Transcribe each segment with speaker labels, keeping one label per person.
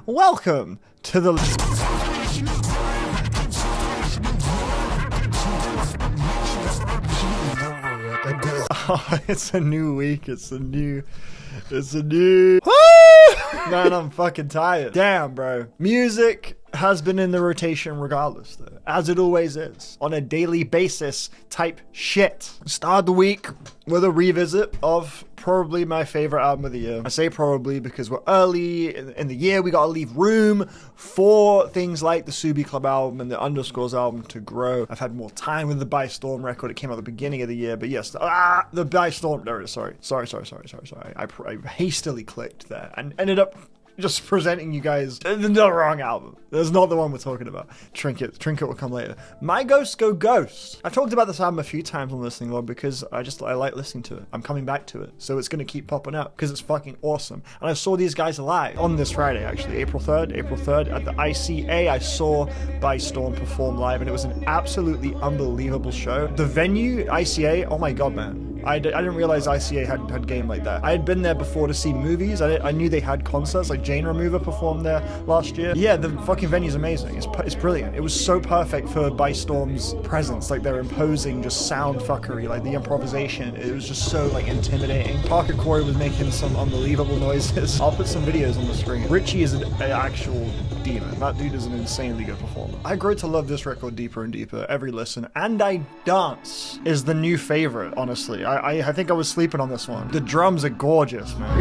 Speaker 1: welcome to the... Oh, it's a new week, it's a new... Man, I'm fucking tired. Damn, bro. Music has been in the rotation regardless, though, as it always is, on a daily basis type shit. Start the week with a revisit of probably my favorite album of the year. I say probably because we're early in the year. We gotta leave room for things like the Tsubi Club album and the Underscores album to grow. I've had more time with the By Storm record. It came out at the beginning of the year, but yes, the By Storm, there it is, sorry. I hastily clicked there and ended up just presenting you guys the wrong album. That's not the one we're talking about. Trinket will come later. My Ghosts Go Ghost. I've talked about this album a few times on Listening Log because I like listening to it. I'm coming back to it. So it's going to keep popping up because it's fucking awesome. And I saw these guys live on this Friday, actually, April 3rd at the ICA. I saw By Storm perform live and it was an absolutely unbelievable show. The venue, ICA, oh my god, man. I didn't realize ICA had game like that. I had been there before to see movies. I knew they had concerts, like Jane Remover performed there last year. Yeah, the fucking venue's amazing. It's brilliant. It was so perfect for By Storm's presence, like their imposing just sound fuckery, like the improvisation. It was just so like intimidating. Parker Corey was making some unbelievable noises. I'll put some videos on the screen. Richie is an actual demon. That dude is an insanely good performer. I grow to love this record deeper and deeper every listen, and I Dance is the new favorite, honestly. I think I was sleeping on this one. The drums are gorgeous, man.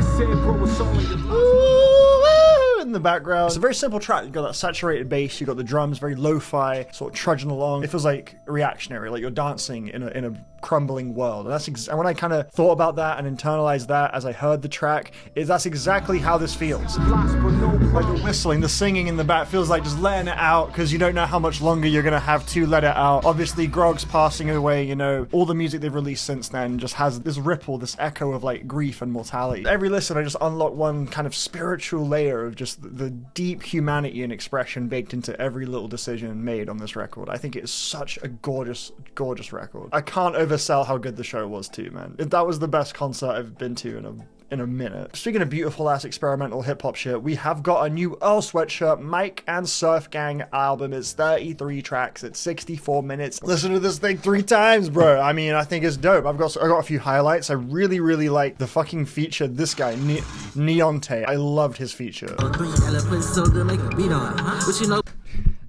Speaker 1: In the background. It's a very simple track. You've got that saturated bass, you've got the drums, very lo-fi, sort of trudging along. It feels like reactionary, like you're dancing in a crumbling world. And and when I kind of thought about that and internalized that as I heard the track, that's exactly how this feels. Like the whistling, the singing in the back feels like just letting it out because you don't know how much longer you're gonna have to let it out. Obviously, Grog's passing away, you know, all the music they've released since then just has this ripple, this echo of like grief and mortality. Every listen, I just unlock one kind of spiritual layer of just the deep humanity and expression baked into every little decision made on this record. I think it is such a gorgeous, gorgeous record. I can't oversell how good the show was too, man. That was the best concert I've been to in a minute. Speaking of beautiful ass experimental hip hop shit, we have got a new Earl Sweatshirt Mike and Surf Gang album. It's 33 tracks. It's 64 minutes. Listen to this thing 3 times, bro. I mean, I think it's dope. I got a few highlights. I really like the fucking feature. This guy, Neonte. I loved his feature.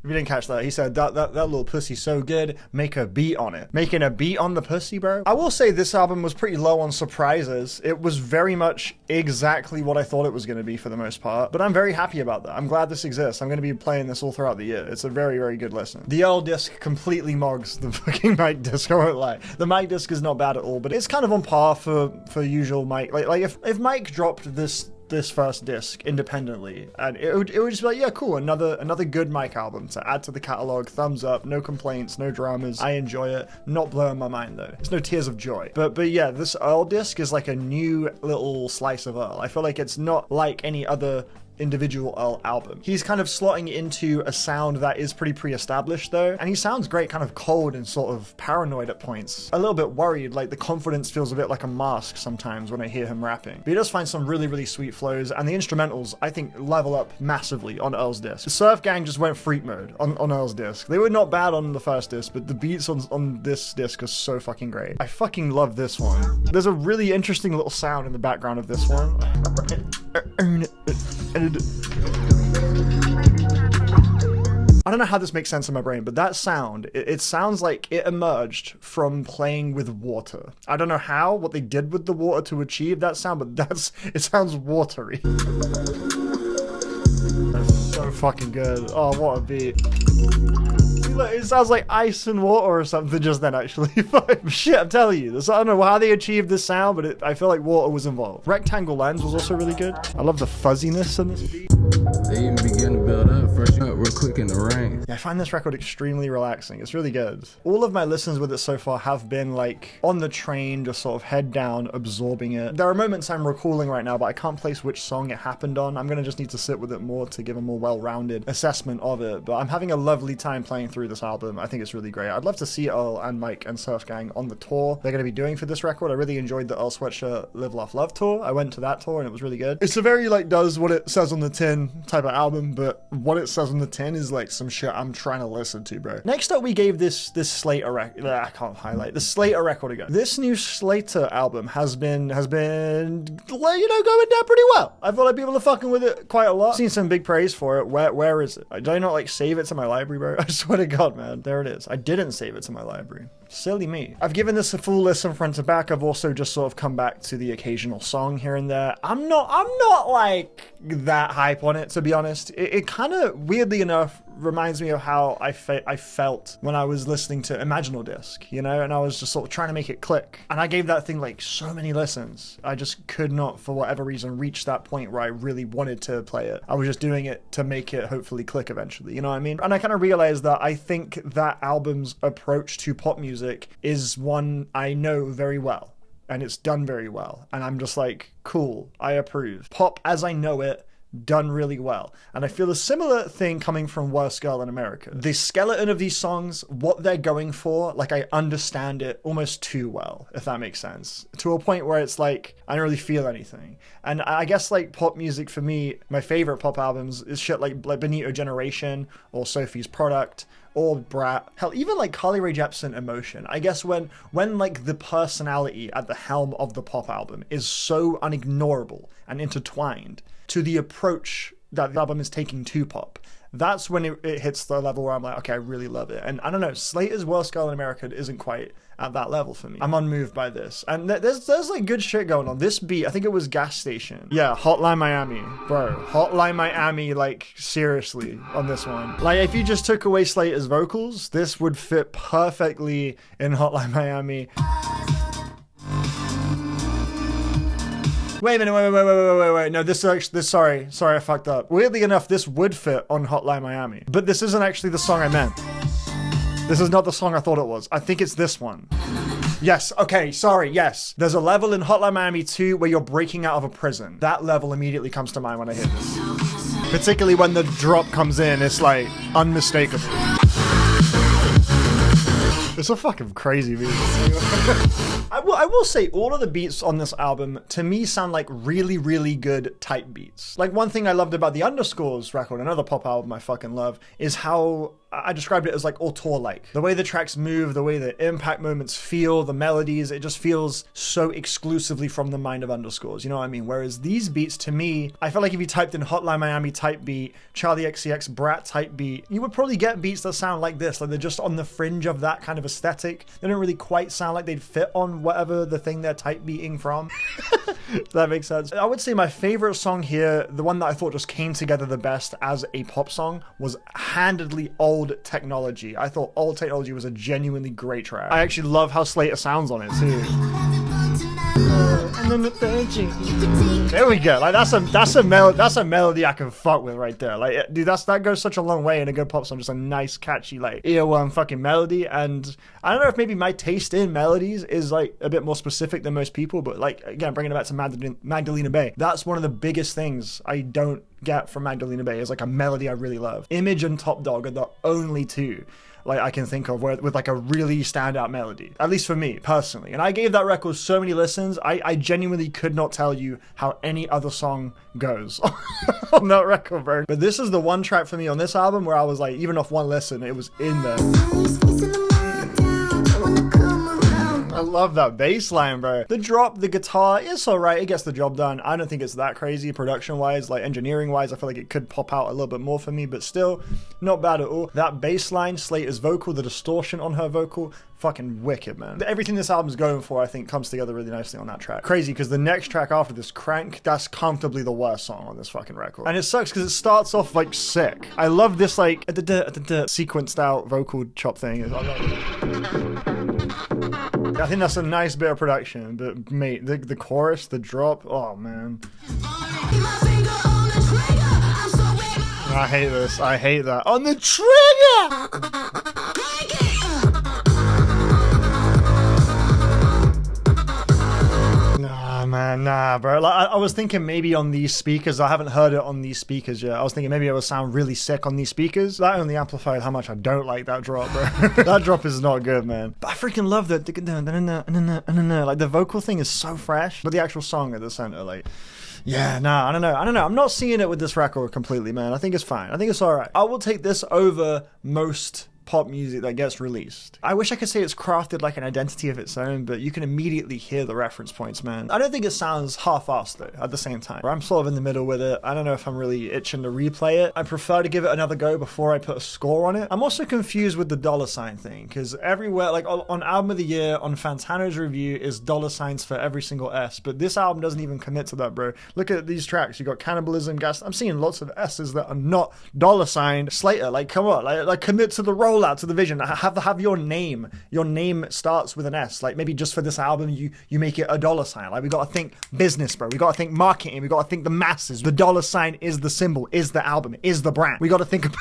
Speaker 1: If you didn't catch that, he said that little pussy so good, make a beat on it. Making a beat on the pussy, bro. I will say this album was pretty low on surprises. It was very much exactly what I thought it was going to be for the most part, but I'm very happy about that. I'm glad this exists. I'm going to be playing this all throughout the year. It's a very, very good listen. The Earl disc completely mogs the fucking Mike disc, I won't lie. The Mike disc is not bad at all, but it's kind of on par for usual Mike. Like if Mike dropped this first disc independently and it would just be like, yeah, cool, another good Mike album to add to the catalog. Thumbs up, no complaints, no dramas. I enjoy it. Not blowing my mind though. It's no tears of joy. But yeah, this Earl disc is like a new little slice of Earl. I feel like it's not like any other individual Earl album. He's kind of slotting into a sound that is pretty pre-established though, and he sounds great, kind of cold and sort of paranoid at points. A little bit worried, like the confidence feels a bit like a mask sometimes when I hear him rapping. But he does find some really sweet flows, and the instrumentals I think level up massively on Earl's disc. The Surf Gang just went freak mode on Earl's disc. They were not bad on the first disc, but the beats on this disc are so fucking great. I fucking love this one. There's a really interesting little sound in the background of this one. I don't know how this makes sense in my brain, but that sound, it sounds like it emerged from playing with water. I don't know what they did with the water to achieve that sound, but it sounds watery. That's so fucking good. Oh, what a beat. It sounds like ice and water or something just then, actually. Shit, I'm telling you. I don't know how they achieved this sound, but I feel like water was involved. Rectangle Lens was also really good. I love the fuzziness in this beat.
Speaker 2: They even begin to build up, freshen up real quick in the rain.
Speaker 1: Yeah, I find this record extremely relaxing. It's really good. All of my listens with it so far have been like on the train, just sort of head down, absorbing it. There are moments I'm recalling right now, but I can't place which song it happened on. I'm gonna just need to sit with it more to give a more well well-rounded assessment of it, but I'm having a lovely time playing through this album. I think it's really great. I'd love to see Earl and Mike and Surf Gang on the tour they're going to be doing for this record. I really enjoyed the Earl Sweatshirt Live Laugh Love tour. I went to that tour and it was really good. It's a very like does what it says on the tin type of album, but what it says on the tin is like some shit I'm trying to listen to, bro. Next up, we gave this Slayyyter record. I can't highlight the Slayyyter record again. This new Slayyyter album has been you know, going down pretty well. I feel like people are fucking with it quite a lot. Seen some big praise for it. Where is it? Did I not like save it to my library, bro? I swear to God, man. There it is. I didn't save it to my library. Silly me. I've given this a full listen front to back. I've also just sort of come back to the occasional song here and there. I'm not like that hype on it, to be honest. It kind of, weirdly enough, reminds me of how I felt when I was listening to Imaginal Disc, you know, and I was just sort of trying to make it click. And I gave that thing like so many listens. I just could not, for whatever reason, reach that point where I really wanted to play it. I was just doing it to make it hopefully click eventually, you know what I mean? And I kind of realized that I think that album's approach to pop music is one I know very well, and it's done very well. And I'm just like, cool, I approve. Pop as I know it, done really well. And I feel a similar thing coming from Worst Girl in America. The skeleton of these songs, what they're going for, like I understand it almost too well, if that makes sense. To a point where it's like, I don't really feel anything. And I guess like pop music for me, my favorite pop albums is shit like Benito Generation or Sophie's Product or Brat. Hell, even like Carly Rae Jepsen Emotion. I guess when like the personality at the helm of the pop album is so unignorable and intertwined to the approach that the album is taking to pop, that's when it hits the level where I'm like, okay, I really love it. And I don't know, Slayyyter's Worst Girl in America isn't quite at that level for me. I'm unmoved by this. And there's like good shit going on. This beat, I think it was Gas Station. Yeah, Hotline Miami. Bro, Hotline Miami, like seriously on this one. Like if you just took away Slayyyter's vocals, this would fit perfectly in Hotline Miami. Wait a minute, wait. No, this sorry, I fucked up. Weirdly enough, this would fit on Hotline Miami. But this isn't actually the song I meant. This is not the song I thought it was. I think it's this one. Yes, okay, sorry, yes. There's a level in Hotline Miami 2 where you're breaking out of a prison. That level immediately comes to mind when I hear this. Particularly when the drop comes in, it's like unmistakable. It's a fucking crazy beat. I will say all of the beats on this album to me sound like really, really good type beats. Like one thing I loved about the Underscores record, another pop album I fucking love, is how I described it as like auteur-like. The way the tracks move, the way the impact moments feel, the melodies, it just feels so exclusively from the mind of Underscores, you know what I mean? Whereas these beats to me, I feel like if you typed in Hotline Miami type beat, Charlie XCX Brat type beat, you would probably get beats that sound like this, like they're just on the fringe of that kind of aesthetic. They don't really quite sound like they'd fit on whatever the thing they're type beating from. If that makes sense. I would say my favorite song here, the one that I thought just came together the best as a pop song, was handedly Old Technology. I thought Old Technology was a genuinely great track. I actually love how Slayyyter sounds on it too. There we go. Like that's a melody I can fuck with right there. Like dude, that goes such a long way in a good pop song. Just a nice catchy like earworm fucking melody. And I don't know if maybe my taste in melodies is like a bit more specific than most people, but like again, bringing it back to Magdalena Bay, that's one of the biggest things I don't get from Magdalena Bay is like a melody I really love. Image and Top Dog are the only two like I can think of with like a really standout melody, at least for me personally. And I gave that record so many listens, I genuinely could not tell you how any other song goes on that record, bro. But this is the one track for me on this album where I was like, even off one listen, it was in there. I love that bass line, bro. The drop, the guitar, it's alright. It gets the job done. I don't think it's that crazy production-wise, like engineering-wise. I feel like it could pop out a little bit more for me, but still, not bad at all. That bass line, Slayyyter's vocal, the distortion on her vocal, fucking wicked, man. Everything this album's going for, I think, comes together really nicely on that track. Crazy, because the next track after this, Crank, that's comfortably the worst song on this fucking record. And it sucks because it starts off, like, sick. I love this, like, sequenced out vocal chop thing. I think that's a nice bit of production, but mate, the chorus, the drop, oh man. I hate this. I hate that. On the trigger! man, nah, bro. Like, I was thinking maybe on these speakers, I haven't heard it on these speakers yet. I was thinking maybe it would sound really sick on these speakers. That only amplified how much I don't like that drop, bro. That drop is not good, man. But I freaking love that. Like, the vocal thing is so fresh, but the actual song at the center, like, yeah, nah, I don't know. I'm not seeing it with this record completely, man. I think it's fine. I think it's all right. I will take this over most pop music that gets released. I wish I could say it's crafted like an identity of its own, but you can immediately hear the reference points, man. I don't think it sounds half-assed though at the same time. I'm sort of in the middle with it. I don't know if I'm really itching to replay it. I prefer to give it another go before I put a score on it. I'm also confused with the $ thing, because everywhere, like on Album of the Year, on Fantano's review is $ for every single S, but this album doesn't even commit to that, bro. Look at these tracks. You got Cannibalism, Gas. I'm seeing lots of S's that are not $ Slayyyter, like, come on, like commit to the rollout, to the vision. Have your name. Your name starts with an S. Like, maybe just for this album, you make it a $. Like, we gotta think business, bro. We gotta think marketing. We gotta think the masses. The $ is the symbol, is the album, is the brand. We gotta think about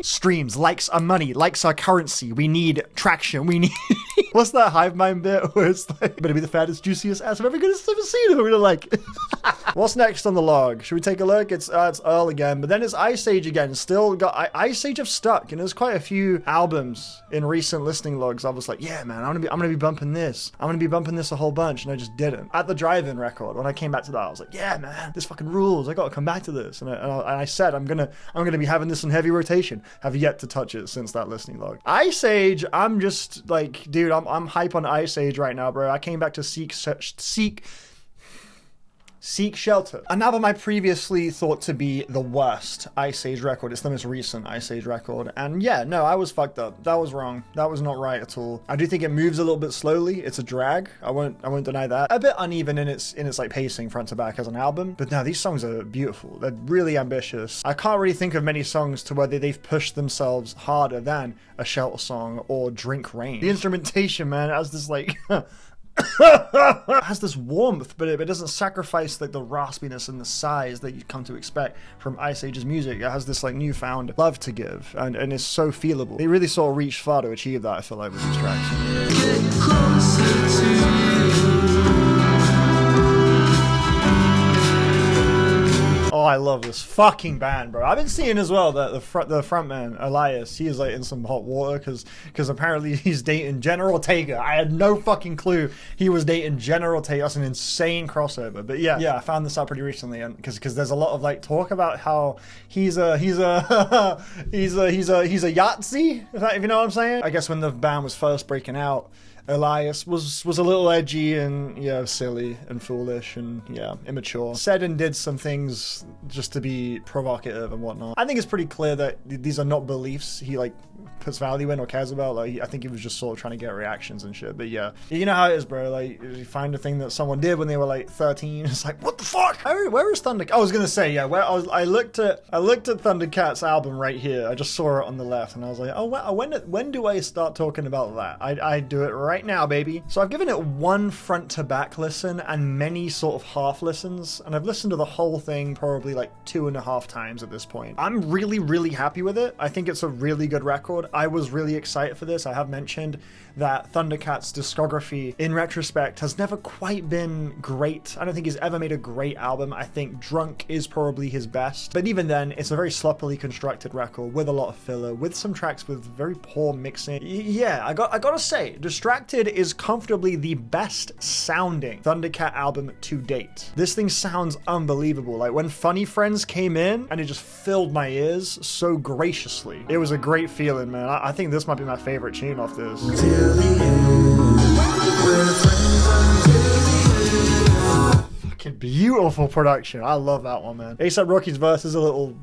Speaker 1: streams. Likes are money. Likes are currency. We need traction. We need what's that hive mind bit where it's like, better be the fattest, juiciest ass I've ever seen it. We're like, what's next on the log? Should we take a look? It's Earl again, but then it's Iceage again. Still got Iceage have stuck, and there's quite a few albums in recent listening logs. I was like, yeah, man, I'm gonna be bumping this. I'm gonna be bumping this a whole bunch, and I just didn't. At the drive-in record, when I came back to that, I was like, yeah, man, this fucking rules. I gotta come back to this, and I said I'm gonna be having this in heavy rotation. Have yet to touch it since that listening log. Iceage, I'm just like, dude, I'm hype on Iceage right now, bro. I came back to Seek Shelter, an album I previously thought to be the worst Iceage record. It's the most recent Iceage record, and yeah, no, I was fucked up. That was wrong. That was not right at all. I do think it moves a little bit slowly. It's a drag. I won't deny that. A bit uneven in its like pacing front to back as an album, but no, these songs are beautiful. They're really ambitious. I can't really think of many songs to where they've pushed themselves harder than a Shelter song or Drink Rain. The instrumentation, man, has this like it has this warmth, but it doesn't sacrifice like the raspiness and the size that you come to expect from Iceage's music. It has this like newfound love to give, and it's so feelable. They really sort of reached far to achieve that, I feel like, with these tracks. Oh, I love this fucking band, bro. I've been seeing as well that the frontman, Elias, he is like in some hot water because apparently he's dating General Tega. I had no fucking clue he was dating General Tega. That's an insane crossover. But yeah, I found this out pretty recently, and because there's a lot of like talk about how he's a Yahtzee, if you know what I'm saying. I guess when the band was first breaking out, Elias was a little edgy and, yeah, silly and foolish and, yeah, immature. Said and did some things just to be provocative and whatnot. I think it's pretty clear that these are not beliefs he, like, puts value in or cares about. Like, I think he was just sort of trying to get reactions and shit. But, yeah, you know how it is, bro. Like, you find a thing that someone did when they were, like, 13. It's like, what the fuck? Where is Thundercat? I was going to say, yeah, I looked at Thundercat's album right here. I just saw it on the left, and I was like, oh, wow, when do I start talking about that? I do it right now, baby. So I've given it one front to back listen and many sort of half listens, and I've listened to the whole thing probably like 2.5 times at this point. I'm really happy with it. I think it's a really good record. I was really excited for this. I have mentioned that Thundercat's discography in retrospect has never quite been great. I don't think he's ever made a great album. I think Drunk is probably his best, but even then it's a very sloppily constructed record with a lot of filler, with some tracks with very poor mixing. Yeah, I gotta say, Distracted is comfortably the best sounding Thundercat album to date. This thing sounds unbelievable. Like when Funny Friends came in and it just filled my ears so graciously. It was a great feeling, man. I think this might be my favorite tune off this. Fucking beautiful production. I love that one, man. A$AP Rocky's verse is a little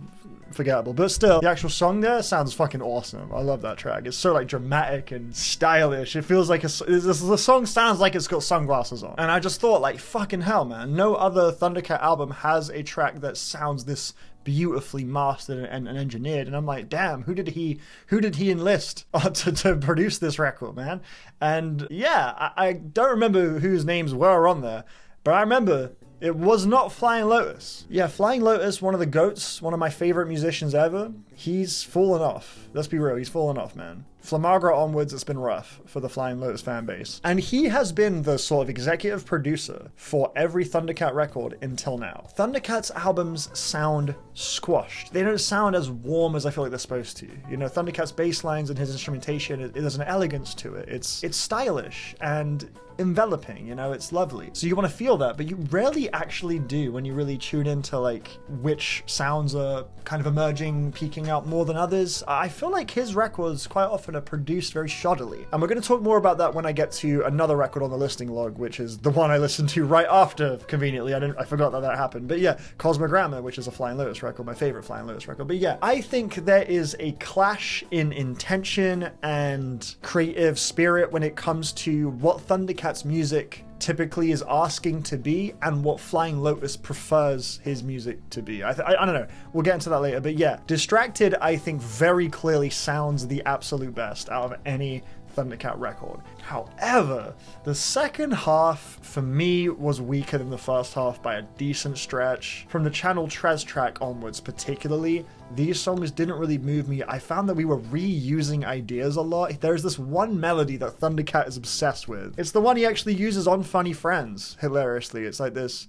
Speaker 1: forgettable, but still, the actual song there sounds fucking awesome. I love that track. It's so like dramatic and stylish. It feels like the song sounds like it's got sunglasses on. And I just thought, like, fucking hell, man, no other Thundercat album has a track that sounds this beautifully mastered and engineered. And I'm like, damn, who did he enlist to produce this record, man? And yeah, I don't remember whose names were on there, but I remember it was not Flying Lotus. Yeah, Flying Lotus, one of the GOATs, one of my favorite musicians ever. He's fallen off. Let's be real, he's fallen off, man. Flamagra onwards, it's been rough for the Flying Lotus fan base. And he has been the sort of executive producer for every Thundercat record until now. Thundercat's albums sound squashed. They don't sound as warm as I feel like they're supposed to. You know, Thundercat's bass lines and his instrumentation, there's an elegance to it. It's stylish and enveloping, you know, it's lovely. So you want to feel that, but you rarely actually do when you really tune into like which sounds are kind of emerging, peeking out more than others. I feel like his records quite often are produced very shoddily. And we're going to talk more about that when I get to another record on the listing log, which is the one I listened to right after, conveniently. I forgot that happened. But yeah, Cosmogramma, which is a Flying Lotus record, my favorite Flying Lotus record. But yeah, I think there is a clash in intention and creative spirit when it comes to what Thundercat's music typically is asking to be and what Flying Lotus prefers his music to be. I don't know. We'll get into that later. But yeah, Distracted, I think, very clearly sounds the absolute best out of any Thundercat record. However, the second half for me was weaker than the first half by a decent stretch. From the Channel Trez track onwards particularly, these songs didn't really move me. I found that we were reusing ideas a lot. There's this one melody that Thundercat is obsessed with. It's the one he actually uses on Funny Friends, hilariously. It's like this.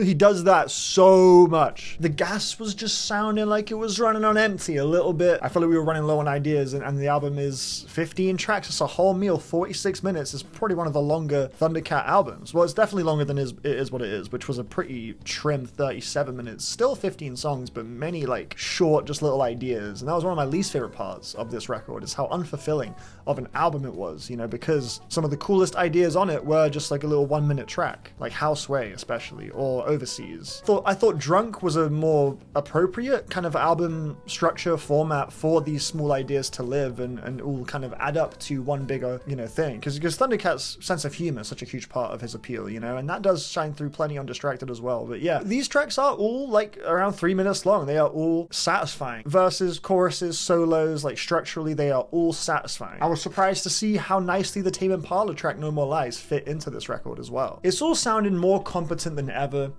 Speaker 1: He does that so much. The gas was just sounding like it was running on empty a little bit. I feel like we were running low on ideas, and the album is 15 tracks. It's a whole meal, 46 minutes. It's probably one of the longer Thundercat albums. Well, it's definitely longer than It Is What It Is, which was a pretty trim 37 minutes. Still 15 songs, but many like short, just little ideas. And that was one of my least favorite parts of this record, is how unfulfilling of an album it was, you know, because some of the coolest ideas on it were just like a little 1-minute track, like Houseway especially, or Overseas. I thought Drunk was a more appropriate kind of album structure format for these small ideas to live and all kind of add up to one bigger, you know, thing. Because Thundercat's sense of humor is such a huge part of his appeal, you know, and that does shine through plenty on Distracted as well. But yeah, these tracks are all like around 3 minutes long. They are all satisfying. Verses, choruses, solos, like structurally, they are all satisfying. I was surprised to see how nicely the Tame Impala track No More Lies fit into this record as well. It's all sounding more competent than ever.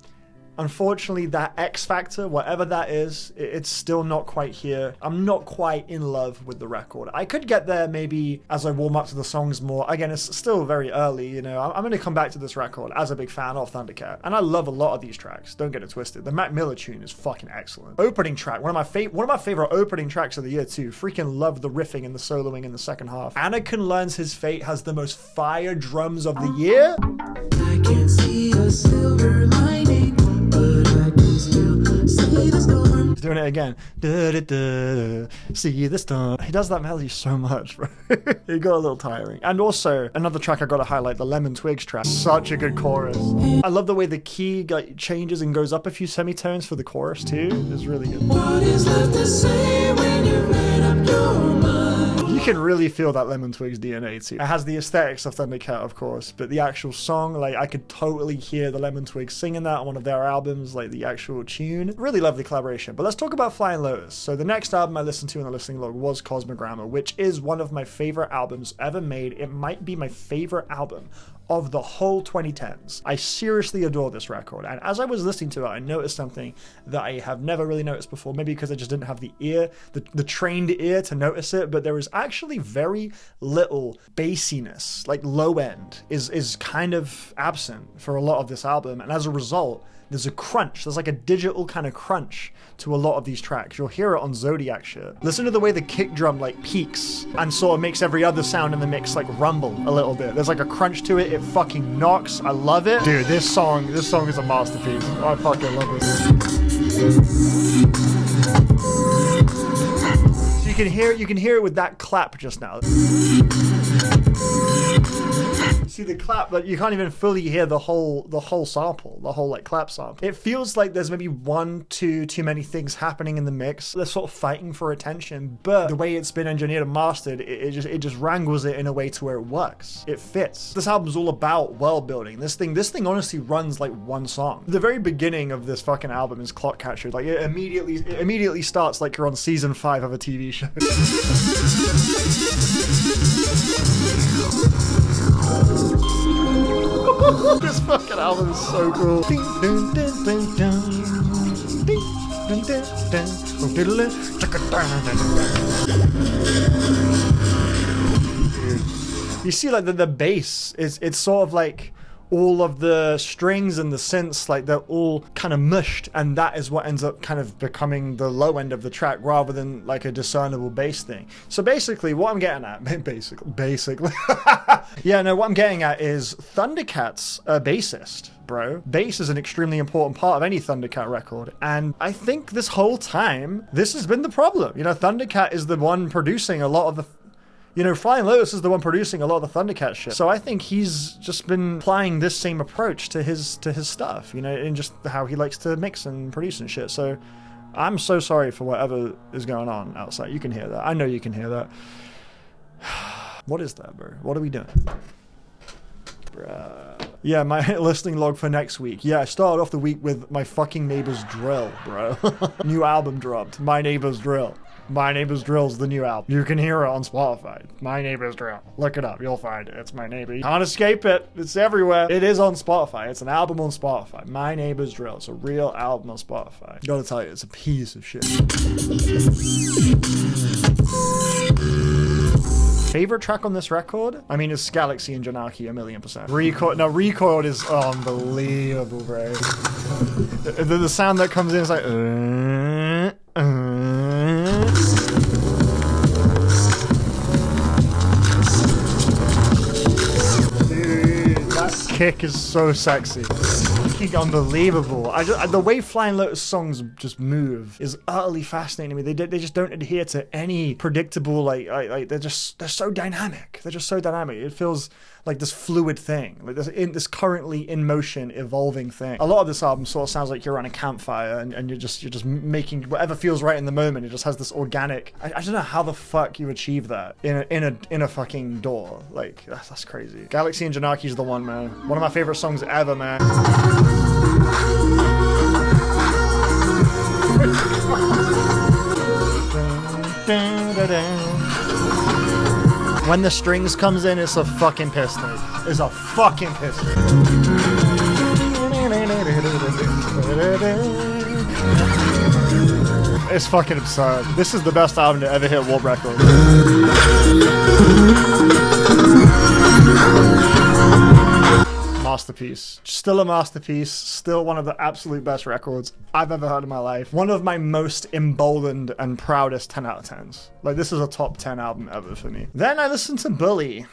Speaker 1: Unfortunately, that X factor, whatever that is, it's still not quite here. I'm not quite in love with the record. I could get there maybe as I warm up to the songs more. Again, it's still very early, you know. I'm going to come back to this record as a big fan of Thundercat. And I love a lot of these tracks. Don't get it twisted. The Mac Miller tune is fucking excellent. Opening track, one of my favorite opening tracks of the year too. Freaking love the riffing and the soloing in the second half. Anakin Learns His Fate has the most fire drums of the year. I can see a silver lining. He's doing it again. See the storm. He does that melody so much, bro. It got a little tiring. And also, another track I gotta highlight, the Lemon Twigs track. Such a good chorus. I love the way the key changes and goes up a few semitones for the chorus too. It's really good. What is left to say when you've made up your mind? You can really feel that Lemon Twigs DNA too. It has the aesthetics of Thundercat, of course, but the actual song, like I could totally hear the Lemon Twigs singing that on one of their albums, like the actual tune. Really lovely collaboration. But let's talk about Flying Lotus. So the next album I listened to in the listening log was Cosmogramma, which is one of my favorite albums ever made. It might be my favorite album of the whole 2010s. I seriously adore this record, and as I was listening to it, I noticed something that I have never really noticed before, maybe because I just didn't have the ear, the trained ear to notice it, but there is actually very little bassiness, like low end is kind of absent for a lot of this album, and as a result, there's a crunch. There's like a digital kind of crunch to a lot of these tracks. You'll hear it on Zodiac shit. Listen to the way the kick drum like peaks and sort of makes every other sound in the mix like rumble a little bit. There's like a crunch to it. It fucking knocks. I love it. Dude, this song is a masterpiece. I fucking love this. So you can hear it with that clap just now. See the clap, but you can't even fully hear the whole sample, the whole like clap sample. It feels like there's maybe too many things happening in the mix. They're sort of fighting for attention, but the way it's been engineered and mastered, it just wrangles it in a way to where it works. It fits. This album's all about world building. This thing honestly runs like one song. The very beginning of this fucking album is clock captured. Like it immediately starts like you're on season 5 of a TV show. This fucking album is so cool. Ding, dun, dun, dun, dun. Ding, dun, dun, dun. You see, like the bass is, it's sort of like all of the strings and the synths, like they're all kind of mushed, and that is what ends up kind of becoming the low end of the track rather than like a discernible bass thing. So basically what I'm getting at, basically yeah, no, what I'm getting at is Thundercat's a bassist, bro. Bass is an extremely important part of any Thundercat record, and I think this whole time this has been the problem. You know, Thundercat is the one producing a lot of the, you know, Flying Lotus is the one producing a lot of the Thundercat shit. So I think he's just been applying this same approach to his stuff, you know, in just how he likes to mix and produce and shit. So I'm so sorry for whatever is going on outside. You can hear that. I know you can hear that. What is that, bro? What are we doing? Bruh. Yeah, my listening log for next week. Yeah, I started off the week with My Fucking Neighbor's Drill, bro. New album dropped. My Neighbor's Drill. My Neighbor's Drill's the new album. You can hear it on Spotify. My Neighbor's Drill. Look it up. You'll find it. It's my neighbor. You can't escape it. It's everywhere. It is on Spotify. It's an album on Spotify. My Neighbor's Drill. It's a real album on Spotify. Gotta tell you, it's a piece of shit. Favorite track on this record? I mean, it's Galaxy and Janaki 1,000,000%. Recoiled is unbelievable, bro. The sound that comes in is like, Dude, that kick is so sexy. Fucking unbelievable. The way Flying Lotus songs just move is utterly fascinating to me. They just don't adhere to any predictable, like they're so dynamic. They're just so dynamic. It feels like this fluid thing, like this currently in motion, evolving thing. A lot of this album sort of sounds like you're on a campfire and you're just making whatever feels right in the moment. It just has this organic. I don't know how the fuck you achieve that in a fucking door. Like that's crazy. Galaxy and Janaki is the one, man. One of my favorite songs ever, man. When the strings comes in, it's a fucking piston. It's a fucking piston. It's fucking absurd. This is the best album to ever hit Warp Records. Masterpiece. Still a masterpiece. Still one of the absolute best records I've ever heard in my life. One of my most emboldened and proudest 10 out of 10s. Like, this is a top 10 album ever for me. Then I listened to Bully.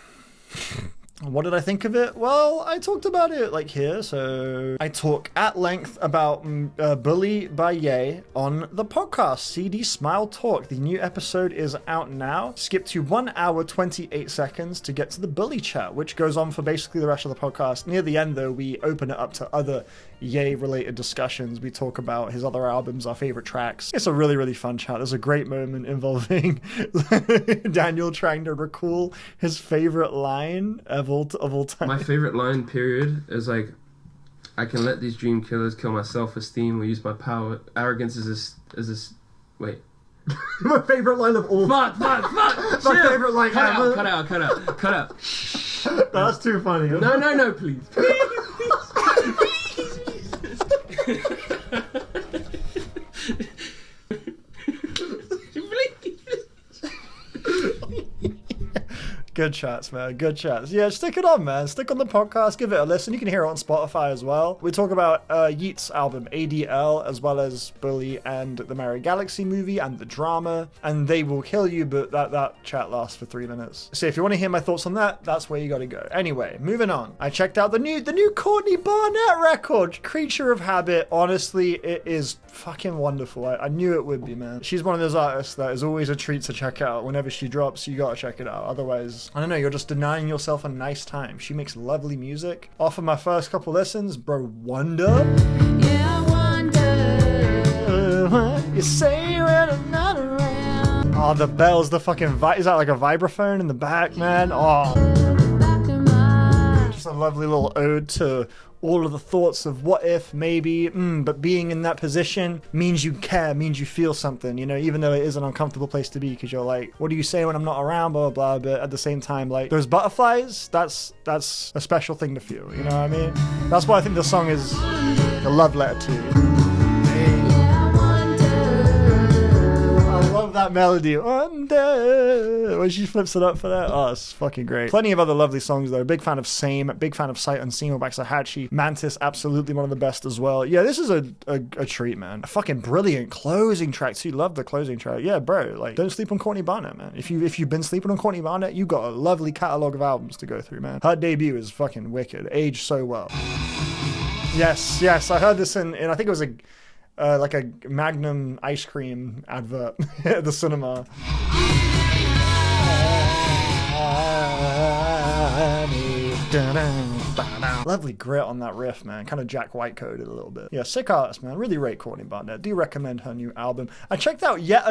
Speaker 1: What did I think of it? Well, I talked about it like here, so I talk at length about Bully by Ye on the podcast CD Smile Talk. The new episode is out now. Skip to 1 hour 28 seconds to get to the Bully chat, which goes on for basically the rest of the podcast. Near the end, though, we open it up to other Ye related discussions. We talk about his other albums, our favorite tracks. It's a really, really fun chat. There's a great moment involving Daniel trying to recall his favorite line of all time.
Speaker 2: My favorite line, period, is like, I can let these dream killers kill my self-esteem or use my power. Arrogance is this. Wait.
Speaker 1: My favorite line of all
Speaker 2: time. Fuck!
Speaker 1: My favorite line ever.
Speaker 2: Cut out.
Speaker 1: That's too funny.
Speaker 2: No, please.
Speaker 1: Good chats, man. Good chats. Yeah, stick it on, man. Stick on the podcast. Give it a listen. You can hear it on Spotify as well. We talk about Yeat's album, ADL, as well as Bully and the Mario Galaxy movie and the drama. And They Will Kill You, but that chat lasts for 3 minutes. So if you want to hear my thoughts on that, that's where you got to go. Anyway, moving on. I checked out the new Courtney Barnett record, Creature of Habit. Honestly, it is fucking wonderful. I knew it would be, man. She's one of those artists that is always a treat to check out. Whenever she drops, you gotta check it out. Otherwise, I don't know, you're just denying yourself a nice time. She makes lovely music. Off of my first couple listens, bro, Wonder.
Speaker 3: Yeah, I wonder
Speaker 1: What you say when I'm not around. Oh, the bells, the fucking is that like a vibraphone in the back, man? Oh.
Speaker 3: back in my
Speaker 1: Just a lovely little ode to all of the thoughts of what if, maybe, but being in that position means you care, means you feel something, you know, even though it is an uncomfortable place to be, because you're like, what do you say when I'm not around, blah, blah, blah, but at the same time, like, those butterflies, that's a special thing to feel, you know what I mean? That's what I think the song is a love letter to. I love that melody. When she flips it up for that, oh, it's fucking great. Plenty of other lovely songs though. Big fan of Same, big fan of Sight Unseen with Waxahachie. Mantis, absolutely one of the best as well. Yeah, this is a treat, man. A fucking brilliant closing track too. Love the closing track. Yeah, bro, like, don't sleep on Courtney Barnett, man. If you've been sleeping on Courtney Barnett, you got a lovely catalog of albums to go through, man. Her debut is fucking wicked. Aged so well. Yes, I heard this in I think it was like a Magnum ice cream advert at the cinema. Lovely grit on that riff, man. Kind of Jack White coded a little bit. Yeah, sick artist, man. Really rate Courtney Barnett. Do recommend her new album. I checked out yet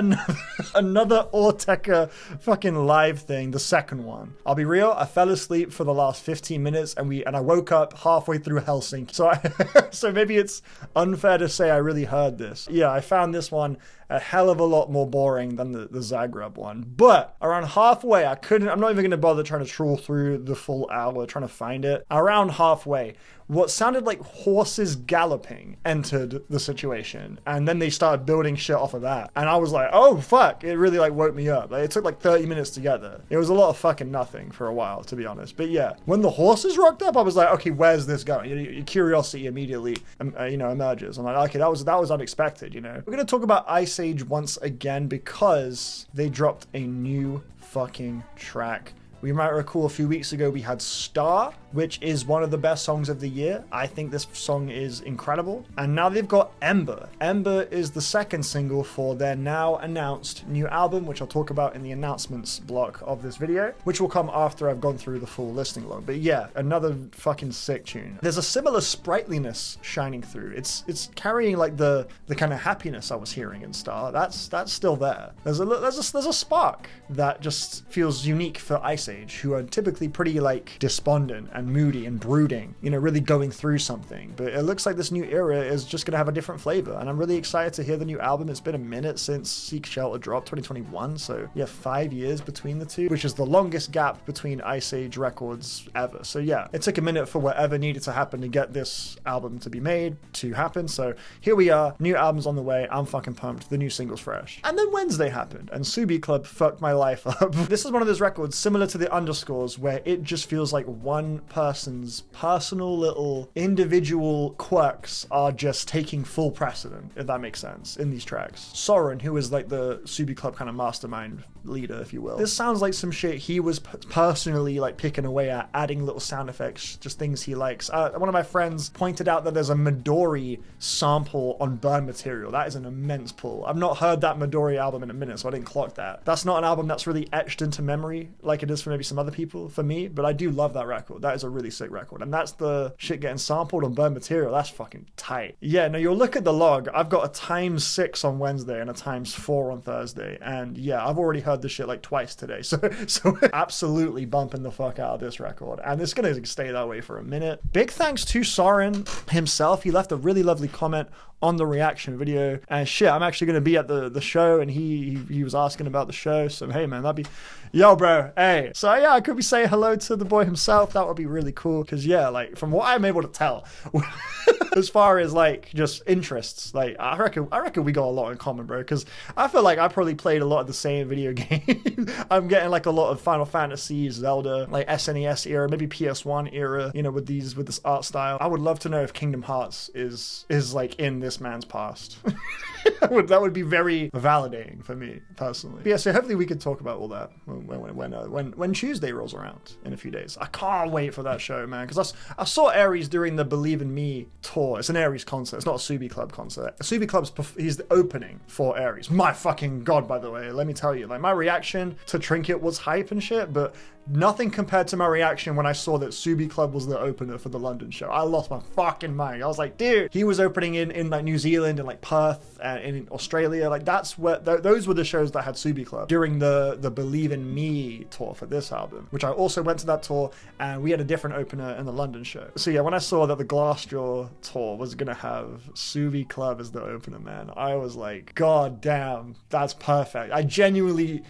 Speaker 1: another Ortega fucking live thing, the second one. I'll be real, I fell asleep for the last 15 minutes and I woke up halfway through Helsinki. So maybe it's unfair to say I really heard this. Yeah, I found this one a hell of a lot more boring than the Zagreb one. But around halfway, I'm not even going to bother trying to trawl through the full hour trying to find it. Around halfway, what sounded like horses galloping entered the situation, and then they started building shit off of that, and I was like, oh fuck, it really like woke me up. Like, it took like 30 minutes to get there. It was a lot of fucking nothing for a while, to be honest. But yeah, when the horses rocked up, I was like, okay, where's this going? Your curiosity immediately emerges. I'm like, okay, that was unexpected, you know. We're gonna talk about Iceage once again because they dropped a new fucking track. We might recall a few weeks ago we had Star, which is one of the best songs of the year. I think this song is incredible. And now they've got Ember. Ember is the second single for their now announced new album, which I'll talk about in the announcements block of this video, which will come after I've gone through the full listing log. But yeah, another fucking sick tune. There's a similar sprightliness shining through. It's carrying like the kind of happiness I was hearing in Star. That's still there. There's a spark that just feels unique for Iceage, who are typically pretty like despondent and moody and brooding, you know, really going through something. But it looks like this new era is just gonna have a different flavor, and I'm really excited to hear the new album. It's been a minute since Seek Shelter dropped, 2021, so yeah, 5 years between the two, which is the longest gap between Iceage records ever. So yeah, it took a minute for whatever needed to happen to get this album to be made to happen. So here we are, new album's on the way. I'm fucking pumped. The new single's fresh. And then Wednesday happened, and Tsubi Club fucked my life up. This is one of those records similar to the Underscores, where it just feels like one person's personal little individual quirks are just taking full precedent, if that makes sense, in these tracks. Soren, who is like the Tsubi Club kind of mastermind leader, if you will, this sounds like some shit he was personally like picking away at, adding little sound effects, just things he likes. One of my friends pointed out that there's a Midori sample on Burn Material. That is an immense pull. I've not heard that Midori album in a minute, so I didn't clock that. That's not an album that's really etched into memory like it is for maybe some other people, for me, but I do love that record. That is a really sick record, and that's the shit getting sampled on Burn Material. That's fucking tight. Yeah, now you'll look at the log. I've got a ×6 on Wednesday and a ×4 on Thursday, and yeah, I've already heard this shit like twice today, so absolutely bumping the fuck out of this record, and it's gonna stay that way for a minute. Big thanks to Soren himself. He left a really lovely comment on the reaction video, and shit, I'm actually gonna be at the show, and he was asking about the show, so hey man, that'd be, yo bro, hey, so yeah, I could be saying hello to the boy himself. That would be really cool, because yeah, like from what I'm able to tell as far as like just interests, like I reckon we got a lot in common, bro, because I feel like I probably played a lot of the same video games. I'm getting like a lot of Final Fantasy, Zelda, like SNES era, maybe PS1 era, you know, with this art style. I would love to know if Kingdom Hearts is like in this man's past. That would be very validating for me personally. But yeah, so hopefully we could talk about all that when Tuesday rolls around in a few days. I can't wait for that show, man, because I saw Aries during the Believe in Me tour. It's an Aries concert. It's not a Tsubi Club concert. Tsubi Club's he's the opening for Aries. My fucking god, by the way, let me tell you, like my reaction to Trinket was hype and shit, but nothing compared to my reaction when I saw that Tsubi Club was the opener for the London show. I lost my fucking mind. I was like, dude, he was opening in like New Zealand and like Perth and in Australia. Like that's where those were the shows that had Tsubi Club during the Believe in Me tour for this album, which I also went to that tour, and we had a different opener in the London show. So yeah, when I saw that the Glassjaw tour was gonna have Tsubi Club as the opener, man, I was like, god damn, that's perfect. I genuinely,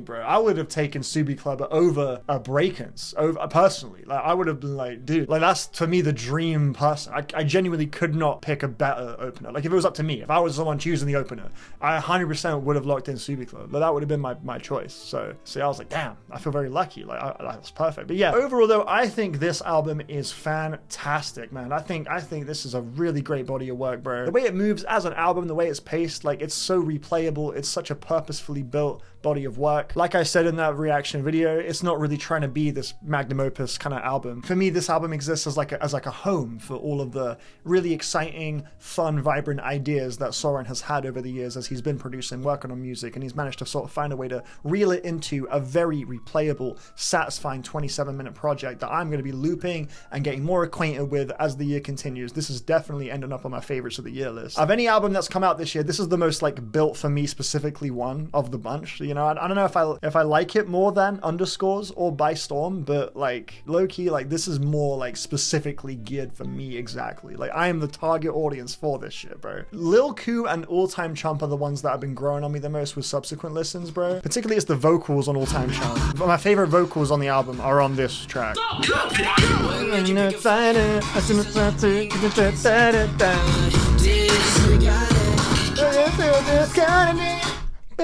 Speaker 1: bro, I would have taken Tsubi Club over a Breakins, over personally. Like I would have been like, dude, like that's for me the dream person. I genuinely could not pick a better opener. Like if it was up to me, if I was someone choosing the opener, I 100% would have locked in Tsubi Club. But that would have been my choice. So I was like, damn, I feel very lucky. Like that's perfect. But yeah, overall though, I think this album is fantastic, man. I think this is a really great body of work, bro. The way it moves as an album, the way it's paced, like it's so replayable. It's such a purposefully built body of work. Like I said in that reaction video, it's not really trying to be this magnum opus kind of album. For me, this album exists as like a home for all of the really exciting, fun, vibrant ideas that Soren has had over the years as he's been producing, working on music, and he's managed to sort of find a way to reel it into a very replayable, satisfying 27-minute project that I'm going to be looping and getting more acquainted with as the year continues. This is definitely ending up on my favorites of the year list. Of any album that's come out this year, this is the most like built for me specifically one of the bunch. You know, I don't know if I like it more than Underscores or By Storm, but like low-key, like this is more like specifically geared for me exactly. Like I am the target audience for this shit, bro. Lil Coup and All Time Chump are the ones that have been growing on me the most with subsequent listens, bro. Particularly it's the vocals on All Time Chump. But my favorite vocals on the album are on this track.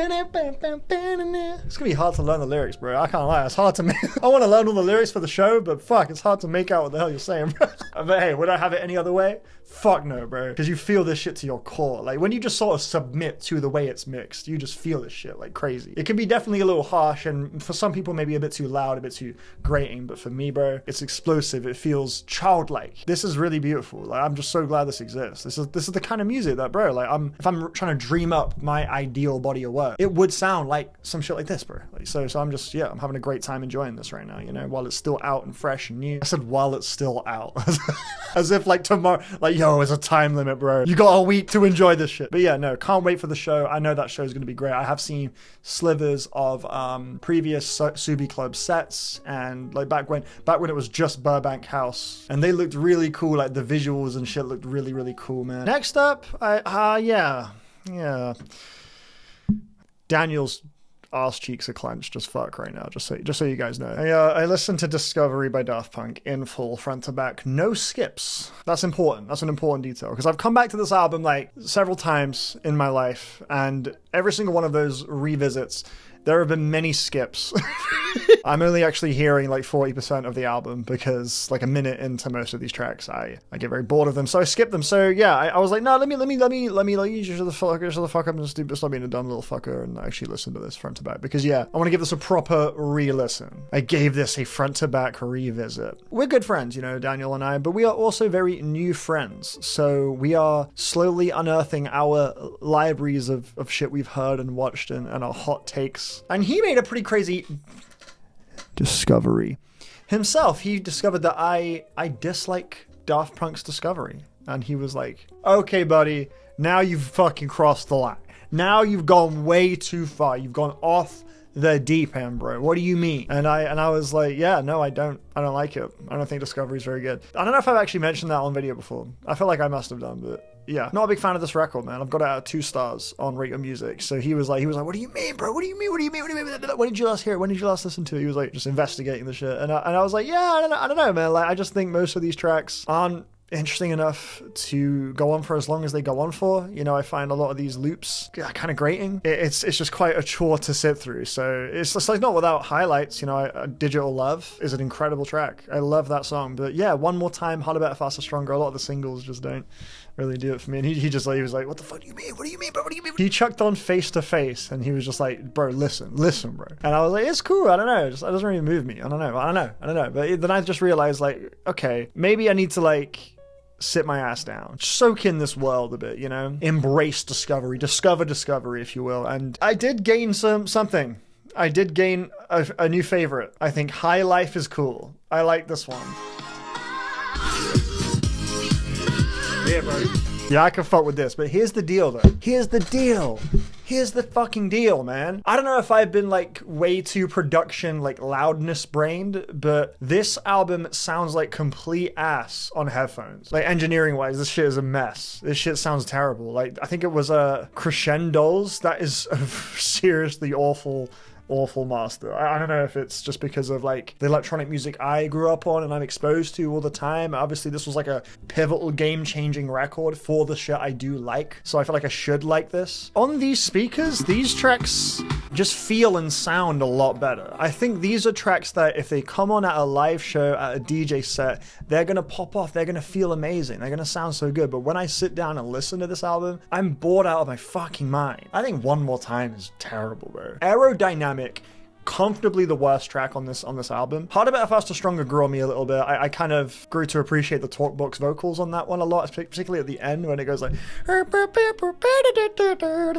Speaker 1: It's gonna be hard to learn the lyrics, bro. I can't lie. It's hard to make. I want to learn all the lyrics for the show, but fuck, it's hard to make out what the hell you're saying, bro. But hey, would I have it any other way? Fuck no, bro. Because you feel this shit to your core. Like when you just sort of submit to the way it's mixed, you just feel this shit like crazy. It can be definitely a little harsh, and for some people maybe a bit too loud, a bit too grating. But for me, bro, it's explosive. It feels childlike. This is really beautiful. Like I'm just so glad this exists. This is the kind of music that, bro. Like if I'm trying to dream up my ideal body of work, it would sound like some shit like this, bro. Like so I'm just I'm having a great time enjoying this right now. You know, while it's still out and fresh and new. I said while it's still out, as if like tomorrow, like yo, it's a time limit, bro. You got a week to enjoy this shit. But yeah, no, can't wait for the show. I know that show is going to be great. I have seen slivers of previous Tsubi Club sets, and like back when it was just Burbank House, and they looked really cool. Like the visuals and shit looked really, really cool, man. Next up, yeah. Daniel's arse cheeks are clenched as fuck right now, just so you guys know. I listened to Discovery by Daft Punk in full, front to back, no skips. That's important. That's an important detail, because I've come back to this album like several times in my life, and every single one of those revisits, there have been many skips. I'm only actually hearing like 40% of the album, because like a minute into most of these tracks, I get very bored of them, so I skip them. So yeah, I was like, no, let me like shut the fuck up and stop being a dumb little fucker and actually listen to this front to back, because yeah, I want to give this a proper re-listen. I gave this a front to back revisit. We're good friends, you know, Daniel and I, but we are also very new friends. So we are slowly unearthing our libraries of shit we've heard and watched and our hot takes. And he made a pretty crazy discovery himself. He discovered that I dislike Daft Punk's Discovery, and he was like, okay buddy, now you've fucking crossed the line. Now you've gone way too far. You've gone off the deep end, bro. What do you mean? And I was like, yeah, no, I don't like it. I don't think Discovery's very good. I don't know if I've actually mentioned that on video before. I feel like I must have done, but yeah, not a big fan of this record, man. I've got it at 2 stars on Rate Your Music. So he was like, what do you mean, bro? What do you mean? When did you last hear it? When did you last listen to it? He was like, just investigating the shit. And I was like, yeah, I don't know, man. Like, I just think most of these tracks aren't interesting enough to go on for as long as they go on for. You know, I find a lot of these loops kind of grating. It's just quite a chore to sit through. So it's just like not without highlights. You know, Digital Love is an incredible track. I love that song. But yeah, One More Time, Harder, Better, Faster, Stronger. A lot of the singles just don't really do it for me. And he was like, what the fuck do you mean? What do you mean, bro? What do you mean? He chucked on Face to Face, and he was just like, bro, listen, bro. And I was like, it's cool. I don't know. It doesn't really move me. I don't know. But then I just realized, like, okay, maybe I need to like sit my ass down, soak in this world a bit, you know, embrace discover discovery, if you will. And I did gain something I did gain a new favorite. I think High Life is cool. I like this one. Yeah, bro. Yeah, I can fuck with this, but here's the deal, though. Here's the deal. Here's the fucking deal, man. I don't know if I've been like way too production, like loudness brained, but this album sounds like complete ass on headphones. Like engineering wise, this shit is a mess. This shit sounds terrible. Like I think it was Crescendos. That is a seriously awful master. I don't know if it's just because of like the electronic music I grew up on and I'm exposed to all the time. Obviously this was like a pivotal game-changing record for the shit I do like, so I feel like I should like this. On these speakers, these tracks just feel and sound a lot better. I think these are tracks that if they come on at a live show, at a DJ set, they're gonna pop off, they're gonna feel amazing, they're gonna sound so good, but when I sit down and listen to this album, I'm bored out of my fucking mind. I think One More Time is terrible, bro. Aerodynamic, comfortably the worst track on this album. Harder, Better, Faster, Stronger grew on me a little bit. I kind of grew to appreciate the Talkbox vocals on that one a lot, particularly at the end when it goes like they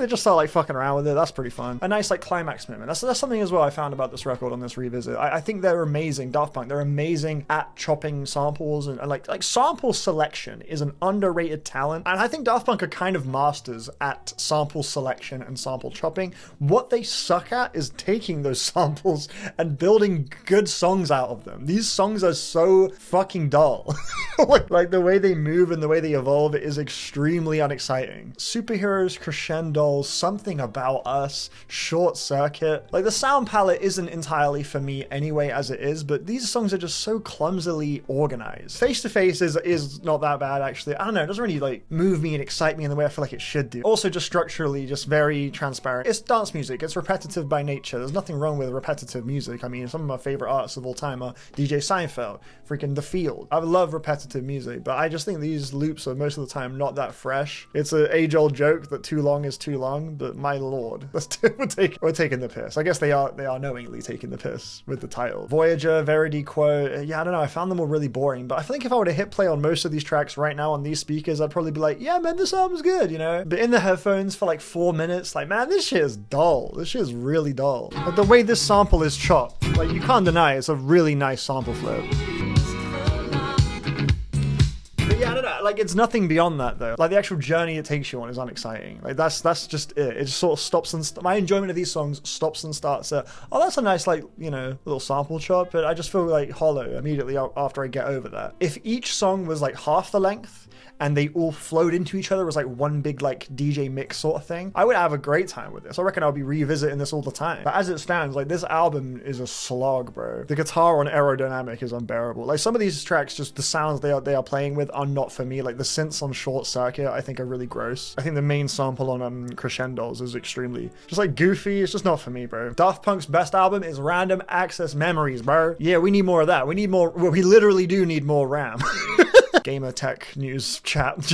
Speaker 1: just start like fucking around with it. That's pretty fun. A nice like climax moment. That's something as well I found about this record on this revisit. I think they're amazing. Daft Punk, they're amazing at chopping samples and like sample selection is an underrated talent, and I think Daft Punk are kind of masters at sample selection and sample chopping. What they suck at is taking those samples and building good songs out of them. These songs are so fucking dull. like the way they move and the way they evolve is extremely unexciting. Superheroes, Crescendos, Something About Us, Short Circuit. Like the sound palette isn't entirely for me anyway as it is, but these songs are just so clumsily organized. Face to Face is not that bad actually. I don't know, it doesn't really like move me and excite me in the way I feel like it should do. Also just structurally just very transparent. It's dance music, it's repetitive by nature. There's nothing wrong with repetitive music. I mean, some of my favorite artists of all time are DJ Seinfeld, freaking The Field. I love repetitive music, but I just think these loops are most of the time not that fresh. It's an age-old joke that too long is too long, but my lord, we're taking the piss. I guess they are knowingly taking the piss with the title. Voyager, Verity Quo, yeah, I don't know, I found them all really boring, but I think if I were to hit play on most of these tracks right now on these speakers, I'd probably be like, yeah, man, this album's good, you know? But in the headphones for like 4 minutes, like, man, this shit is dull. This shit is really dull. Like, the way this sample is chopped, like, you can't deny it's a really nice sample flow. Yeah, I don't know. Like, it's nothing beyond that, though. Like, the actual journey it takes you on is unexciting. Like, that's just it. It just sort of stops and... my enjoyment of these songs stops and starts at, oh, that's a nice, like, you know, little sample chop, but I just feel, like, hollow immediately after I get over that. If each song was, like, half the length, and they all flowed into each other as like one big like DJ mix sort of thing, I would have a great time with this. I reckon I'll be revisiting this all the time. But as it stands, like this album is a slog, bro. The guitar on Aerodynamic is unbearable. Like some of these tracks, just the sounds they are playing with are not for me. Like the synths on Short Circuit, I think are really gross. I think the main sample on Crescendos is extremely just like goofy. It's just not for me, bro. Daft Punk's best album is Random Access Memories, bro. Yeah, we need more of that. We need more. Well, we literally do need more RAM. Gamer tech news chat.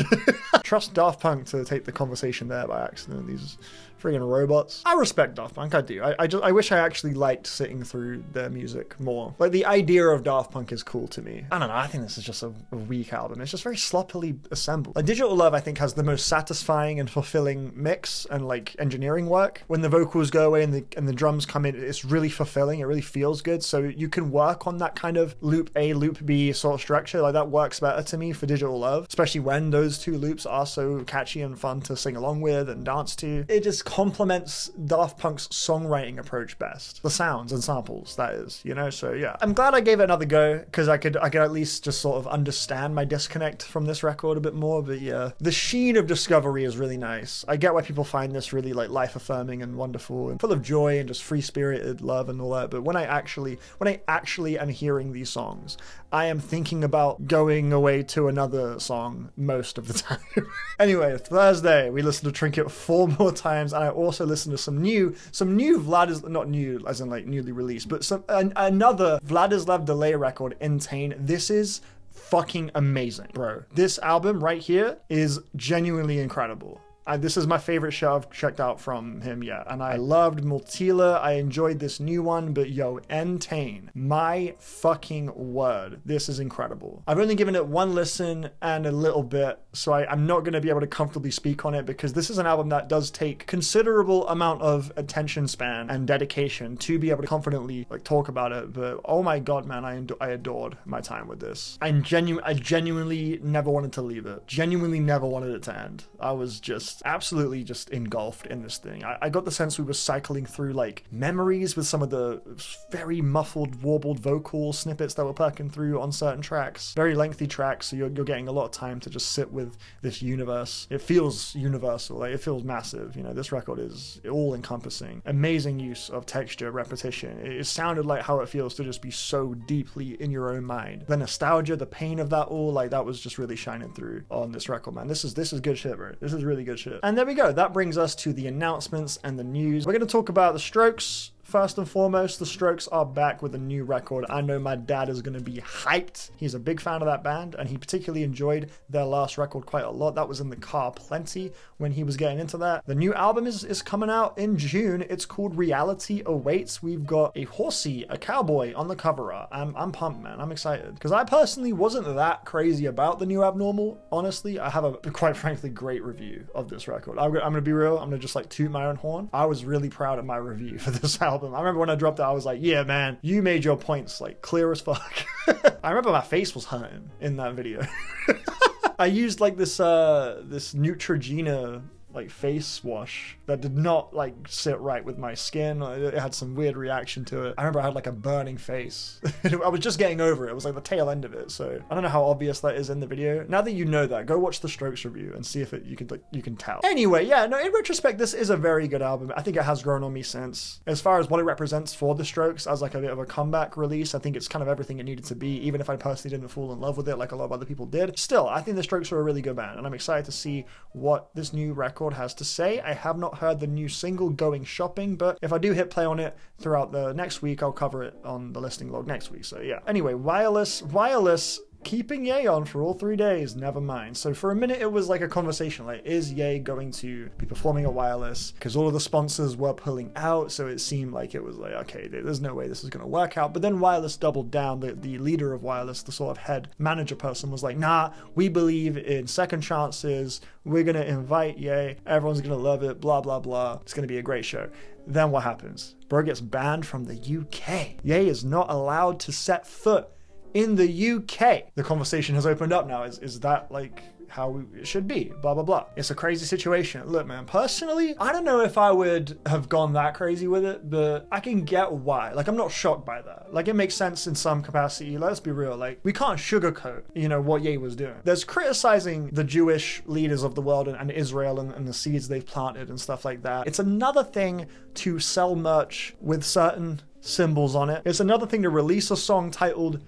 Speaker 1: Trust Daft Punk to take the conversation there by accident. These friggin' robots. I respect Daft Punk, I do. I wish I actually liked sitting through their music more. Like the idea of Daft Punk is cool to me. I don't know, I think this is just a weak album. It's just very sloppily assembled. Like Digital Love I think has the most satisfying and fulfilling mix and like engineering work. When the vocals go away and the drums come in, it's really fulfilling. It really feels good. So you can work on that kind of loop A, loop B sort of structure. Like that works better to me for Digital Love, especially when those two loops are so catchy and fun to sing along with and dance to. It just complements Daft Punk's songwriting approach best. The sounds and samples, that is, you know? So yeah, I'm glad I gave it another go because I could at least just sort of understand my disconnect from this record a bit more. But yeah, the sheen of Discovery is really nice. I get why people find this really like life affirming and wonderful and full of joy and just free spirited love and all that. But when I actually am hearing these songs, I am thinking about going away to another song most of the time. Anyway, Thursday we listened to Trinket 4 more times, and I also listened to some new Vladislav, not new as in like newly released, but another Vladislav Delay record, Intane. This is fucking amazing, bro. This album right here is genuinely incredible. This is my favorite show I've checked out from him yet. And I loved Multila. I enjoyed this new one, but yo, Entane, my fucking word. This is incredible. I've only given it one listen and a little bit, so I'm not going to be able to comfortably speak on it because this is an album that does take considerable amount of attention span and dedication to be able to confidently like talk about it. But oh my god, man, I adored my time with this. I genuinely never wanted to leave it. Genuinely never wanted it to end. I was just absolutely just engulfed in this thing. I got the sense we were cycling through like memories with some of the very muffled, warbled vocal snippets that were perking through on certain tracks. Very lengthy tracks, so you're getting a lot of time to just sit with this universe. It feels universal, like it feels massive. You know, this record is all-encompassing. Amazing use of texture, repetition. It sounded like how it feels to just be so deeply in your own mind. The nostalgia, the pain of that all, like that was just really shining through on this record, man. This is good shit, bro. This is really good shit. And there we go. That brings us to the announcements and the news. We're going to talk about the Strokes. First and foremost, the Strokes are back with a new record. I know my dad is going to be hyped. He's a big fan of that band, and he particularly enjoyed their last record quite a lot. That was in the car plenty when he was getting into that. The new album is coming out in June. It's called Reality Awaits. We've got a horsey, a cowboy on the cover art. I'm pumped, man. I'm excited. Because I personally wasn't that crazy about the new Abnormal. Honestly, I have a, quite frankly, great review of this record. I'm going to be real. I'm going to just like toot my own horn. I was really proud of my review for this album. I remember when I dropped it, I was like, yeah, man, you made your points like clear as fuck. I remember my face was hurting in that video. I used like this Neutrogena like face wash that did not like sit right with my skin. It had some weird reaction to it. I remember I had like a burning face. I was just getting over it. It was like the tail end of it. So I don't know how obvious that is in the video. Now that you know that, go watch the Strokes review and see if you can tell. Anyway, yeah, no, in retrospect, this is a very good album. I think it has grown on me since. As far as what it represents for the Strokes as like a bit of a comeback release, I think it's kind of everything it needed to be, even if I personally didn't fall in love with it like a lot of other people did. Still, I think the Strokes are a really good band, and I'm excited to see what this new record has to say. I have not heard the new single Going Shopping, but if I do hit play on it throughout the next week, I'll cover it on the listening log next week. So yeah. Anyway, Wireless, keeping Ye on for all 3 days, never mind. So for a minute it was like a conversation, like, is Ye going to be performing at Wireless? Because all of the sponsors were pulling out, so it seemed like it was like, okay, there's no way this is going to work out. But then Wireless doubled down. The leader of Wireless, the sort of head manager person, was like, nah, we believe in second chances. We're going to invite Ye. Everyone's going to love it, blah, blah, blah. It's going to be a great show. Then what happens? Bro gets banned from the UK. Ye is not allowed to set foot in the UK. The conversation has opened up now. Is that like how it should be? Blah, blah, blah. It's a crazy situation. Look, man, personally, I don't know if I would have gone that crazy with it, but I can get why. Like, I'm not shocked by that. Like, it makes sense in some capacity. Let's be real. Like, we can't sugarcoat, what Ye was doing. There's criticizing the Jewish leaders of the world and Israel and the seeds they've planted and stuff like that. It's another thing to sell merch with certain symbols on it. It's another thing to release a song titled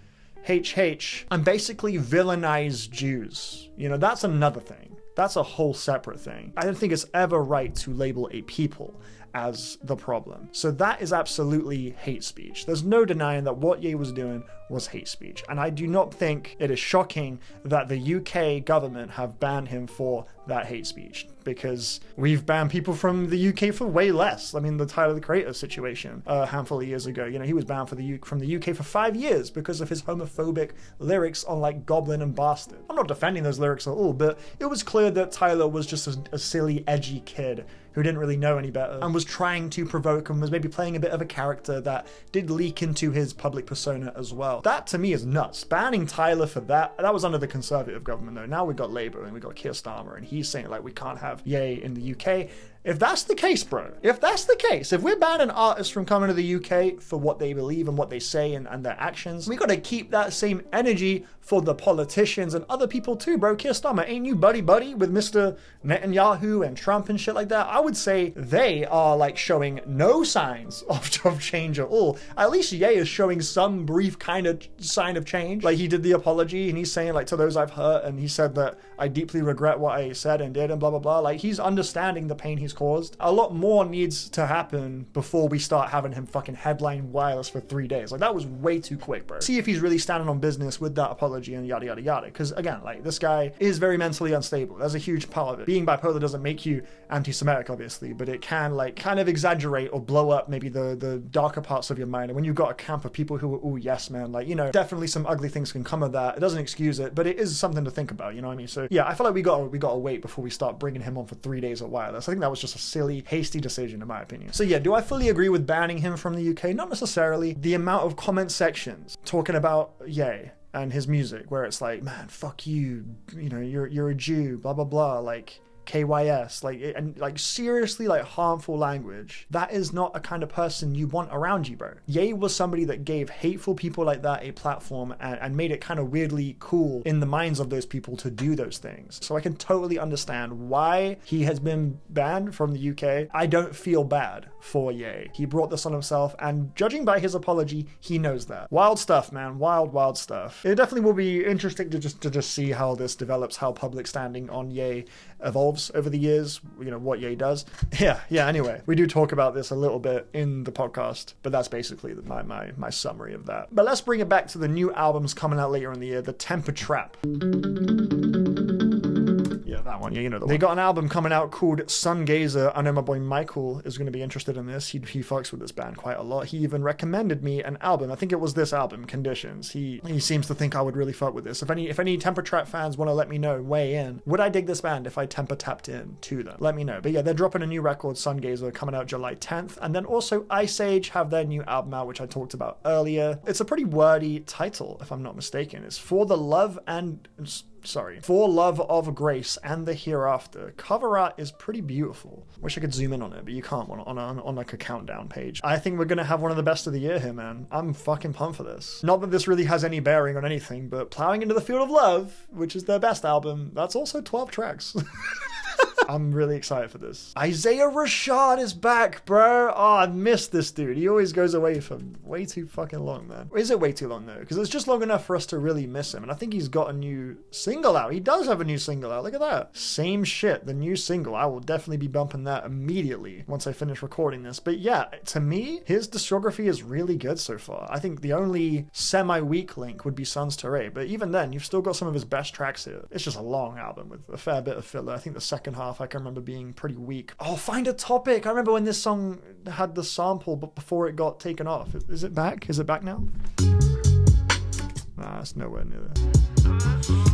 Speaker 1: HH and basically villainize Jews. That's another thing. That's a whole separate thing. I don't think it's ever right to label a people as the problem. So that is absolutely hate speech. There's no denying that what Ye was doing was hate speech. And I do not think it is shocking that the UK government have banned him for that hate speech, because we've banned people from the UK for way less. I mean, the Tyler the Creator situation a handful of years ago, he was banned from the UK for 5 years because of his homophobic lyrics on like Goblin and Bastard. I'm not defending those lyrics at all, but it was clear that Tyler was just a silly, edgy kid who didn't really know any better and was trying to provoke and was maybe playing a bit of a character that did leak into his public persona as well. That to me is nuts. Banning Tyler for that was under the Conservative government though. Now we've got Labour and we've got Keir Starmer, and he's saying like we can't have Ye in the UK. If that's the case, bro, if we're banning artists from coming to the UK for what they believe and what they say and their actions, we got to keep that same energy for the politicians and other people too, bro. Keir Starmer, ain't you buddy with Mr. Netanyahu and Trump and shit like that? I would say they are like showing no signs of change at all. At least Ye is showing some brief kind of sign of change. Like, he did the apology and he's saying like, to those I've hurt, and he said that I deeply regret what I said and did and blah, blah, blah. Like, he's understanding the pain he's caused. A lot more needs to happen before we start having him fucking headline Wireless for 3 days. Like, that was way too quick, bro. See if he's really standing on business with that apology and yada yada yada. Because again, like, this guy is very mentally unstable. There's a huge part of it. Being bipolar doesn't make you anti-Semitic, obviously, but it can, like, kind of exaggerate or blow up maybe the darker parts of your mind. And when you've got a camp of people who are, oh yes man, like, you know, definitely some ugly things can come of that. It doesn't excuse it, but it is something to think about, you know what I mean? So yeah, I feel like we gotta wait before we start bringing him on for 3 days at Wireless. I think that was just a silly, hasty decision in my opinion. So yeah, do I fully agree with banning him from the UK? Not necessarily. The amount of comment sections talking about Ye and his music, where it's like, man, fuck you, you know, you're a Jew, blah blah blah, like KYS, like, and like seriously like harmful language. That is not a kind of person you want around you, bro. Ye was somebody that gave hateful people like that a platform and made it kind of weirdly cool in the minds of those people to do those things. So I can totally understand why he has been banned from the UK. I don't feel bad for Ye. He brought this on himself, and judging by his apology, he knows that. Wild stuff, man. Wild stuff. It definitely will be interesting to just see how this develops, how public standing on Ye evolves over the years, you know, what Ye does. Yeah, anyway, we do talk about this a little bit in the podcast, but that's basically my summary of that. But let's bring it back to the new albums coming out later in the year, the Temper Trap. Yeah, that one. Yeah, you know the one. They got an album coming out called Sungazer. I know my boy Michael is going to be interested in this. He fucks with this band quite a lot. He even recommended me an album. I think it was this album, Conditions. He seems to think I would really fuck with this. If any Temper Trap fans want to let me know, weigh in. Would I dig this band if I temper tapped in to them? Let me know. But yeah, they're dropping a new record, Sungazer, coming out July 10th. And then also Iceage have their new album out, which I talked about earlier. It's a pretty wordy title, if I'm not mistaken. It's For Love of Grace and the Hereafter. Cover art is pretty beautiful. Wish I could zoom in on it, but you can't on like a countdown page. I think we're gonna have one of the best of the year here, man. I'm fucking pumped for this. Not that this really has any bearing on anything, but Plowing into the Field of Love, which is their best album, that's also 12 tracks. I'm really excited for this. Isaiah Rashad is back, bro. Oh, I missed this dude. He always goes away for way too fucking long, man. Is it way too long, though? Because it's just long enough for us to really miss him. And I think he's got a new single out. He does have a new single out. Look at that. Same shit. The new single. I will definitely be bumping that immediately once I finish recording this. But yeah, to me, his discography is really good so far. I think the only semi-weak link would be Sons to Ray. But even then, you've still got some of his best tracks here. It's just a long album with a fair bit of filler. I think the second half I can remember being pretty weak. Oh, Find a Topic. I remember when this song had the sample, but before it got taken off. Is it back? Is it back now? Nah, it's nowhere near there.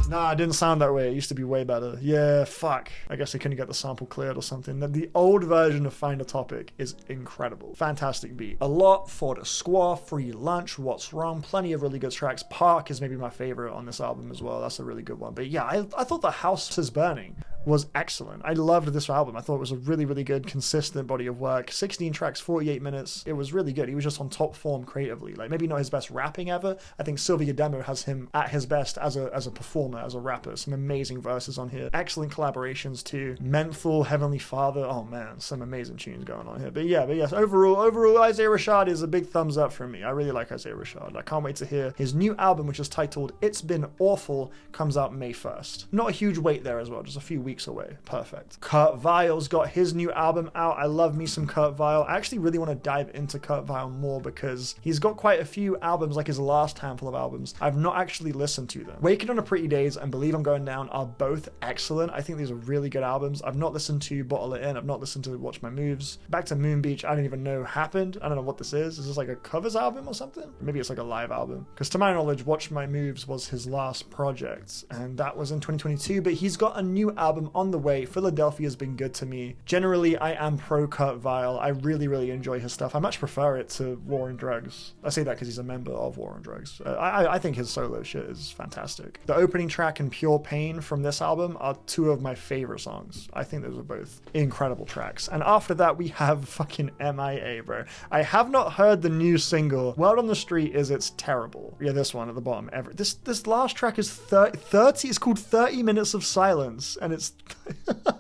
Speaker 1: Nah, it didn't sound that way. It used to be way better. Yeah, fuck. I guess they couldn't get the sample cleared or something. The old version of Find a Topic is incredible. Fantastic beat. A Lot, For the Squaw, Free Lunch, What's Wrong, plenty of really good tracks. Park is maybe my favorite on this album as well. That's a really good one. But yeah, I thought The House is Burning was excellent. I loved this album. I thought it was a really, really good, consistent body of work. 16 tracks, 48 minutes. It was really good. He was just on top form creatively. Like, maybe not his best rapping ever. I think Sylvia Demo has him at his best as a performer, as a rapper. Some amazing verses on here. Excellent collaborations too. Menthol, Heavenly Father. Oh man, some amazing tunes going on here. But yes, overall, Isaiah Rashad is a big thumbs up from me. I really like Isaiah Rashad. I can't wait to hear his new album, which is titled It's Been Awful, comes out May 1st. Not a huge wait there as well, just a few weeks away. Perfect. Kurt Vile's got his new album out. I love me some Kurt Vile. I actually really want to dive into Kurt Vile more because he's got quite a few albums, like his last handful of albums. I've not actually listened to them. Waking on a Pretty Days and Believe I'm Going Down are both excellent. I think these are really good albums. I've not listened to Bottle It In. I've not listened to Watch My Moves. Back to Moon Beach, I don't even know happened. I don't know what this is. Is this like a covers album or something? Maybe it's like a live album. Because to my knowledge, Watch My Moves was his last project, and that was in 2022, but he's got a new album on the way. Philadelphia's been good to me. Generally, I am pro Kurt Vile. I really, really enjoy his stuff. I much prefer it to War and Drugs. I say that because he's a member of War and Drugs. I think his solo shit is fantastic. The opening track and Pure Pain from this album are two of my favorite songs. I think those are both incredible tracks. And after that, we have fucking MIA, bro. I have not heard the new single. Word on the Street is it's terrible. Yeah, this one at the bottom. This last track is 30. It's called 30 Minutes of Silence, and it's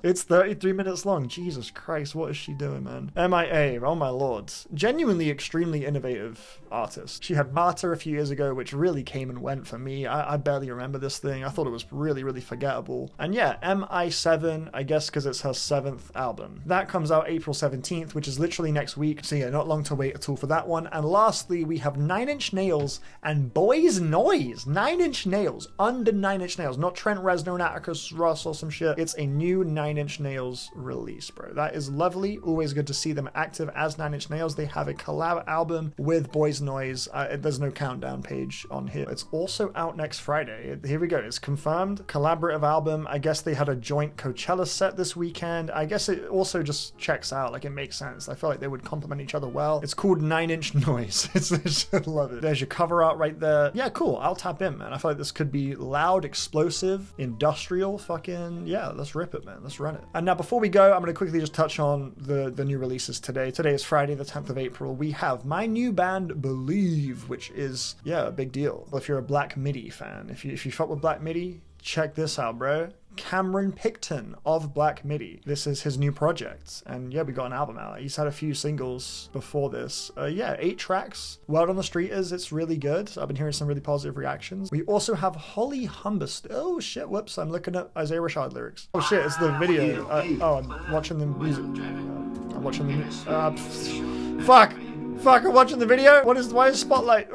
Speaker 1: it's 33 minutes long. Jesus Christ, what is she doing, man? MIA, oh my lord. Genuinely extremely innovative artist. She had Marta a few years ago, which really came and went for me. I barely remember this thing. I thought it was really, really forgettable. And yeah, MI7, I guess because it's her 7th album. That comes out April 17th, which is literally next week. So yeah, not long to wait at all for that one. And lastly, we have 9 Inch Nails and Boys Noise. 9 Inch Nails, under 9 Inch Nails, not Trent Reznor and Atticus Ross or some shit. It's a new 9 Inch Nails release, bro. That is lovely. Always good to see them active as 9 Inch Nails. They have a collab album with Boys Noise. There's no countdown page on here. It's also out next Friday. Here we go. It's confirmed. Collaborative album. I guess they had a joint Coachella set this weekend. I guess it also just checks out. Like, it makes sense. I feel like they would complement each other well. It's called 9 Inch Noise. I love it. There's your cover art right there. Yeah, cool. I'll tap in, man. I feel like this could be loud, explosive, industrial, fucking, yeah, let's rip it, man. Let's run it. And now before we go, I'm going to quickly just touch on the new releases today. Today is Friday, the 10th of April. We have my new band, Believe, which is, yeah, a big deal. If you're a Black Midi fan, if you fuck with Black Midi, check this out, bro. Cameron Picton of Black Midi. This is his new project. And yeah, we got an album out. He's had a few singles before this. Yeah, 8 tracks. Word on the street is it's really good. I've been hearing some really positive reactions. We also have Holly Humberstone. Oh shit, whoops. I'm looking at Isaiah Rashad lyrics. Oh shit, it's the video. I'm watching the music. I'm watching the music. Fuck, I'm watching the video. Why is Spotlight?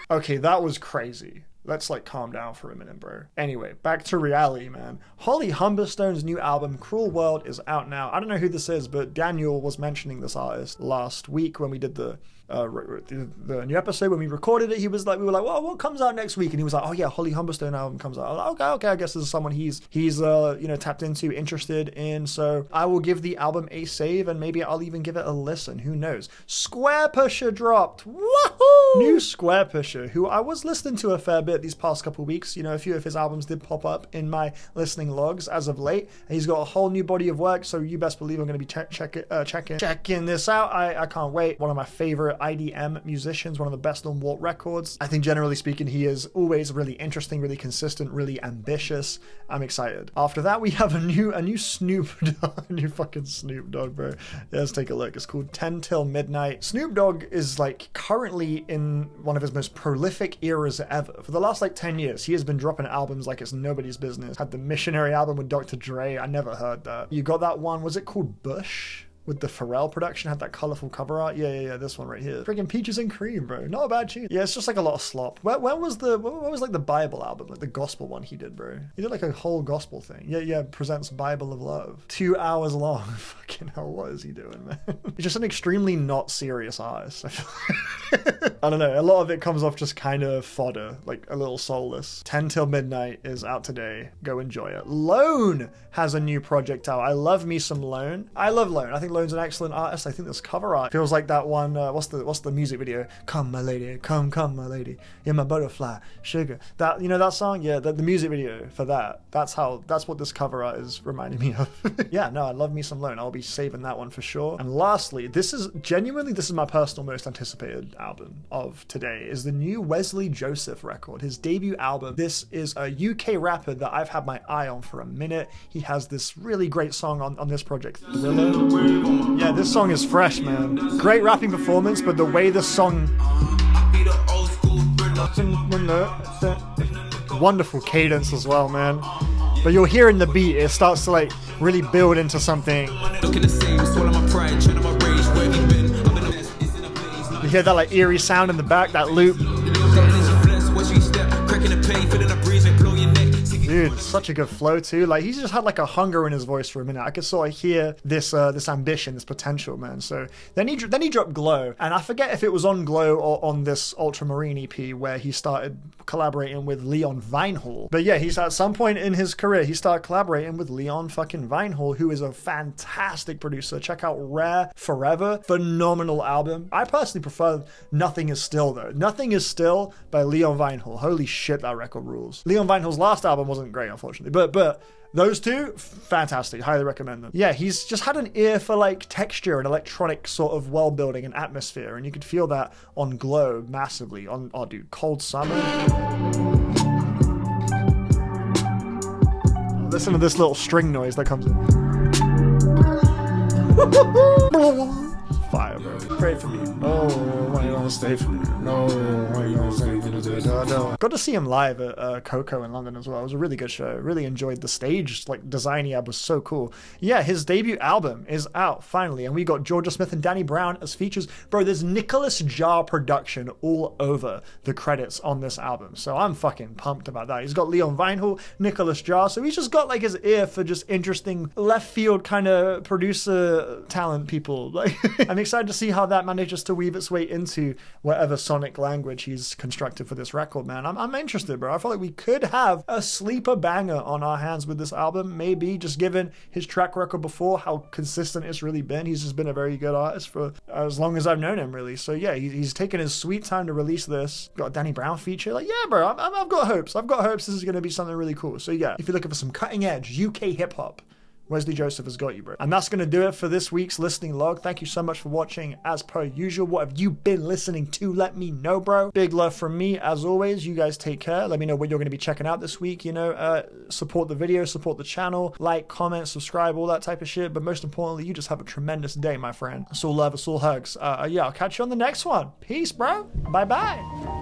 Speaker 1: Okay, that was crazy. Let's like calm down for a minute, bro. Anyway, back to reality, man. Holly Humberstone's new album, Cruel World, is out now. I don't know who this is, but Daniel was mentioning this artist last week when we did the new episode. When we recorded it, we were like, well, what comes out next week? And he was like, oh yeah, Holly Humberstone album comes out. I was like, okay, I guess this is someone he's tapped into, interested in. So I will give the album a save, and maybe I'll even give it a listen. Who knows? Square Pusher dropped. Woohoo! New Square Pusher, who I was listening to a fair bit these past couple weeks. You know, a few of his albums did pop up in my listening logs as of late. And he's got a whole new body of work, so you best believe I'm going to be checking this out. I can't wait. One of my favorite IDM musicians, one of the best on Walt Records. I think generally speaking, he is always really interesting, really consistent, really ambitious. I'm excited. After that, we have a new Snoop Dogg, a new fucking Snoop Dogg, bro. Yeah, let's take a look. It's called 10 Till Midnight. Snoop Dogg is like currently in one of his most prolific eras ever. For the last like 10 years, he has been dropping albums like it's nobody's business. Had the Missionary album with Dr. Dre. I never heard that. You got that one, was it called Bush? With the Pharrell production, had that colorful cover art. Yeah, this one right here. Freaking Peaches and Cream, bro. Not a bad tune. Yeah, it's just like a lot of slop. When was like the Bible album, like the gospel one he did, bro? He did like a whole gospel thing. Yeah, presents Bible of Love. 2 hours long. Fucking hell, what is he doing, man? He's just an extremely not serious artist. I feel I don't know. A lot of it comes off just kind of fodder, like a little soulless. 10 Till Midnight is out today. Go enjoy it. Lone has a new project out. I love me some Lone. I love Lone. I think Lone's an excellent artist. I think this cover art feels like that one. What's the music video? Come, my lady, come, my lady. You're my butterfly, sugar. That, you know that song? Yeah, the music video for that. That's what this cover art is reminding me of. Yeah, no, I love me some Lone. I'll be saving that one for sure. And lastly, this is my personal most anticipated album of today, is the new Wesley Joseph record, his debut album. This is a UK rapper that I've had my eye on for a minute. He has this really great song on this project, Thriller. Yeah, this song is fresh, man. Great rapping performance, but the way the song... Wonderful cadence as well, man. But you'll hear in the beat, it starts to like really build into something. You hear that like eerie sound in the back, that loop. Dude, such a good flow too. Like, he's just had like a hunger in his voice for a minute. I could sort of hear this ambition, this potential, man. So then he dropped Glow, and I forget if it was on Glow or on this Ultramarine EP where he started collaborating with Leon Vinehall. But yeah, he's at some point in his career he started collaborating with Leon fucking Vinehall, who is a fantastic producer. Check out Rare Forever, phenomenal album. I personally prefer Nothing Is Still though. Nothing Is Still by Leon Vinehall. Holy shit, that record rules. Leon Vinehall's last album wasn't great, unfortunately, but those two, fantastic. Highly recommend them. Yeah, he's just had an ear for like texture and electronic sort of world building and atmosphere, and you could feel that on Glow massively. On, oh dude, Cold Summer. Listen to this little string noise that comes in. fire, bro. Pray for me. No, why you gonna stay for me? No, why you gonna stay for me? Got to see him live at Coco in London as well. It was a really good show. Really enjoyed the stage, like, design he had was so cool. Yeah, his debut album is out finally, and we got Georgia Smith and Danny Brown as features. Bro, there's Nicholas Jar production all over the credits on this album, so I'm fucking pumped about that. He's got Leon Vinehall, Nicholas Jar, so he's just got like his ear for just interesting left field kind of producer talent people. Like, I'm excited to see how that manages to weave its way into whatever sonic language he's constructed for this record, man. I'm interested, bro. I feel like we could have a sleeper banger on our hands with this album, maybe, just given his track record before, how consistent it's really been. He's just been a very good artist for as long as I've known him, really. So yeah, he's taken his sweet time to release this. Got a Danny Brown feature. Like, yeah, bro, I've got hopes. I've got hopes this is going to be something really cool. So yeah, if you're looking for some cutting edge UK hip hop, Wesley Joseph has got you, bro. And that's going to do it for this week's listening log. Thank you so much for watching as per usual. What have you been listening to? Let me know, bro. Big love from me as always. You guys take care. Let me know what you're going to be checking out this week. You know, support the video, support the channel, like, comment, subscribe, all that type of shit. But most importantly, you just have a tremendous day, my friend. It's all love, it's all hugs. Yeah, I'll catch you on the next one. Peace, bro. Bye-bye.